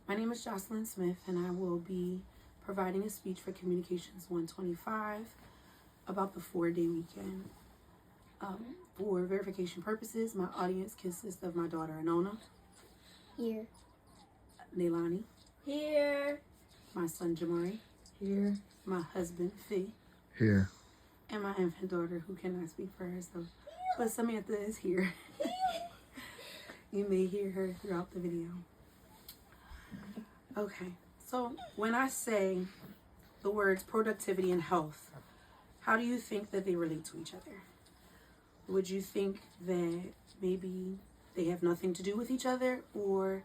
My name is Jocelyn Smith, and I will be providing a speech for Communications 125 about the 4-day weekend. For verification purposes, my audience consists of my daughter Anona, Here. Neilani, Here. my son Jamari, Here. my husband Fee, Here. and my infant daughter who cannot speak for herself. But Samantha is here. You may hear her throughout the video. Okay, so when I say the words productivity and health, how do you think that they relate to each other? Would you think that maybe they have nothing to do with each other, or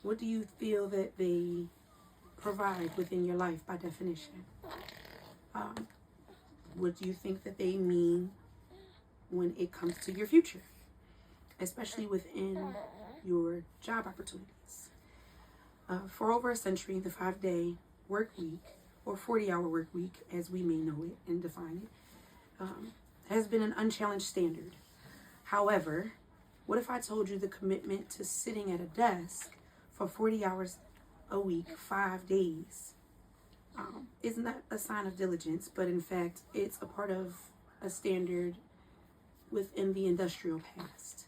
what do you feel that they provide within your life by definition? What do you think that they mean when it comes to your future, especially within your job opportunities? For over a century, the 5-day work week, or 40-hour work week, as we may know it and define it, has been an unchallenged standard. However, what if I told you the commitment to sitting at a desk for 40 hours a week, 5 days, is not a sign of diligence, but in fact, it's a part of a standard within the industrial past.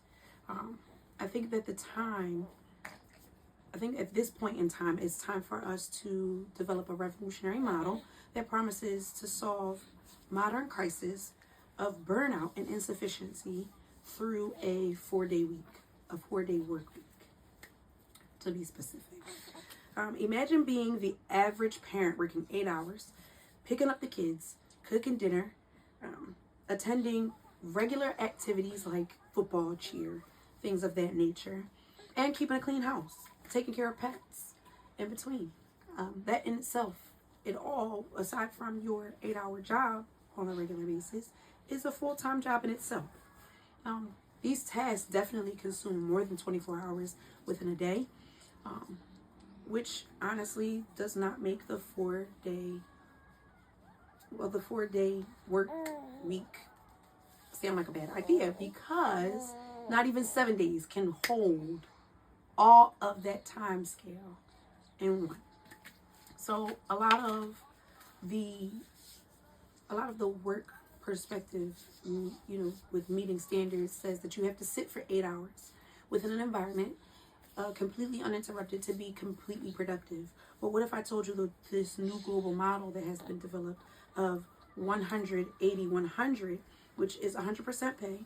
I think at this point in time, it's time for us to develop a revolutionary model that promises to solve modern crisis of burnout and insufficiency through a 4-day week, a 4-day work week, to be specific. Imagine being the average parent working 8 hours, picking up the kids, cooking dinner, attending regular activities like football, cheer, things of that nature, and keeping a clean house, taking care of pets in between. That in itself, it all, aside from your 8-hour job on a regular basis, is a full-time job in itself. These tasks definitely consume more than 24 hours within a day, which honestly does not make the 4-day work week sound like a bad idea, because not even 7 days can hold all of that time scale in one. So a lot of the work perspective, with meeting standards, says that you have to sit for 8 hours within an environment completely uninterrupted to be completely productive. But what if I told you this new global model that has been developed of 100-80-100, which is 100% pay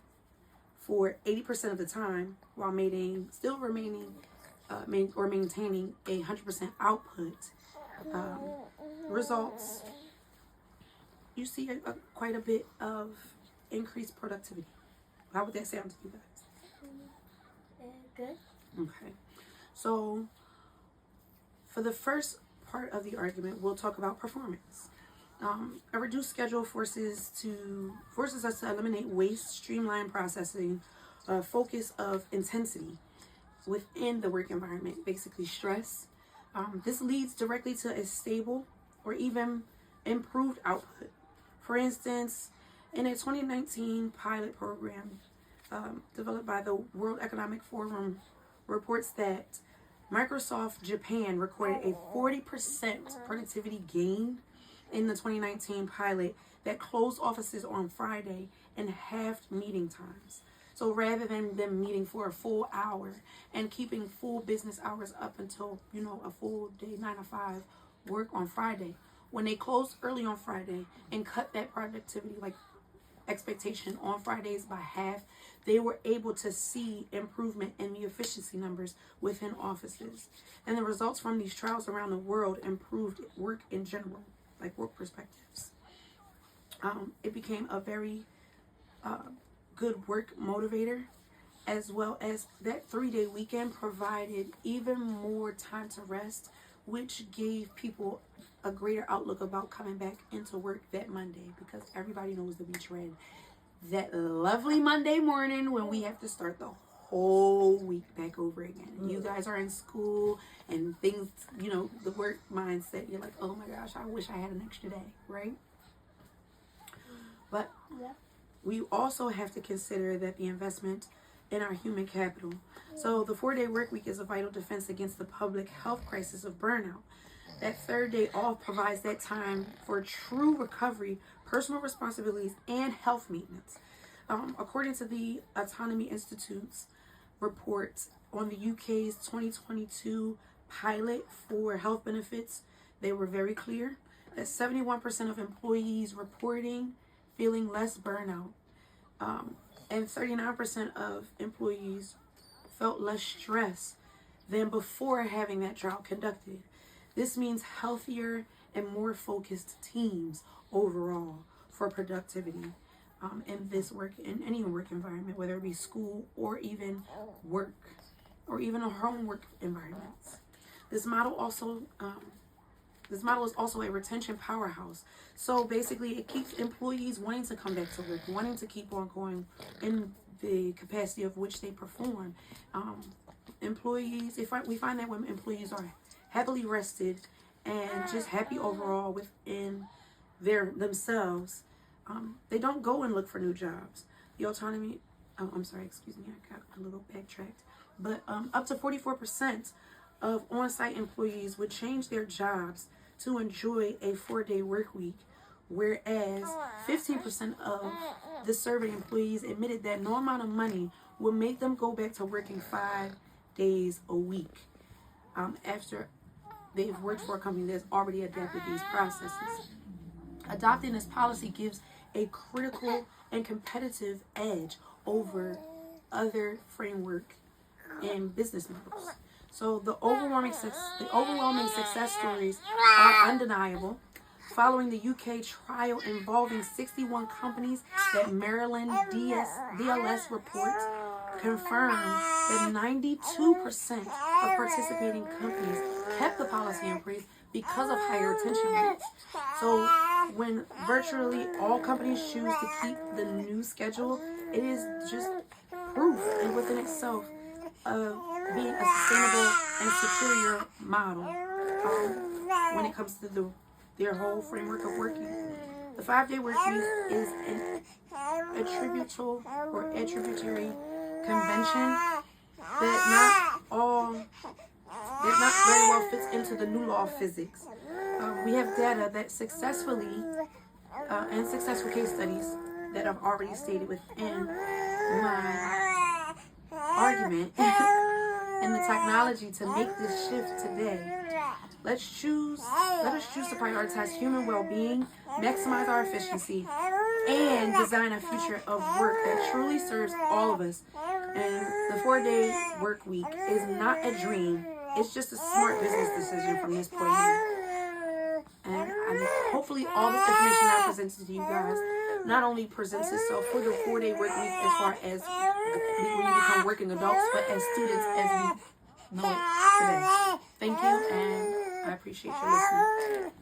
for 80% of the time while maintaining a 100% output, results, you see quite a bit of increased productivity. How would that sound to you guys? Good. Okay. So for the first part of the argument, we'll talk about performance. A reduced schedule forces us to eliminate waste, streamline processing, focus of intensity within the work environment, basically stress. This leads directly to a stable or even improved output. For instance, in a 2019 pilot program developed by the World Economic Forum, reports that Microsoft Japan recorded a 40% productivity gain in the 2019 pilot that closed offices on Friday and halved meeting times. So rather than them meeting for a full hour and keeping full business hours up until, a full day, 9 to 5 work on Friday, when they closed early on Friday and cut that productivity expectation on Fridays by half, they were able to see improvement in the efficiency numbers within offices. And the results from these trials around the world improved work in general, like work perspectives. It became a very good work motivator, as well as that 3-day weekend provided even more time to rest, which gave people a greater outlook about coming back into work that Monday, because everybody knows that we dread that lovely Monday morning when we have to start the whole week back over again. You guys are in school and things, the work mindset, you're like, oh my gosh, I wish I had an extra day, right? But we also have to consider that the investment in our human capital. So the 4-day work week is a vital defense against the public health crisis of burnout. That third day off provides that time for true recovery, personal responsibilities, and health maintenance. According to the Autonomy Institute's report on the UK's 2022 pilot for health benefits, they were very clear that 71% of employees reporting feeling less burnout, and 39% of employees felt less stress than before having that trial conducted. This means healthier and more focused teams overall for productivity in any work environment, whether it be school or even work or even a homework environment. This model is also a retention powerhouse. So basically, it keeps employees wanting to come back to work, wanting to keep on going in the capacity of which they perform. We find that when employees are happily rested and just happy overall within themselves, they don't go and look for new jobs. The autonomy, I got a little backtracked, but up to 44% of on-site employees would change their jobs to enjoy a 4-day work week, whereas 15% of the surveyed employees admitted that no amount of money will make them go back to working 5 days a week after they've worked for a company that's already adapted these processes. Adopting this policy gives a critical and competitive edge over other framework and business models. So the overwhelming success stories are undeniable. Following the UK trial involving 61 companies that Maryland DLS report confirmed that 92% of participating companies kept the policy in place because of higher retention rates. So when virtually all companies choose to keep the new schedule, it is just proof and within itself of being a sustainable and superior model when it comes to their whole framework of working. The 5-day work week is an attributary convention that not very well fits into the new law of physics. We have data that successful case studies that I've already stated within my argument and the technology to make this shift today. Let us choose to prioritize human well-being, maximize our efficiency, and design a future of work that truly serves all of us. And the 4-day work week is not a dream. It's just a smart business decision from this point on. And hopefully all this information I presented to you guys not only presents itself for the 4-day work week as far as when you become working adults, but as students as we know it today. Thank you, and I appreciate you listening.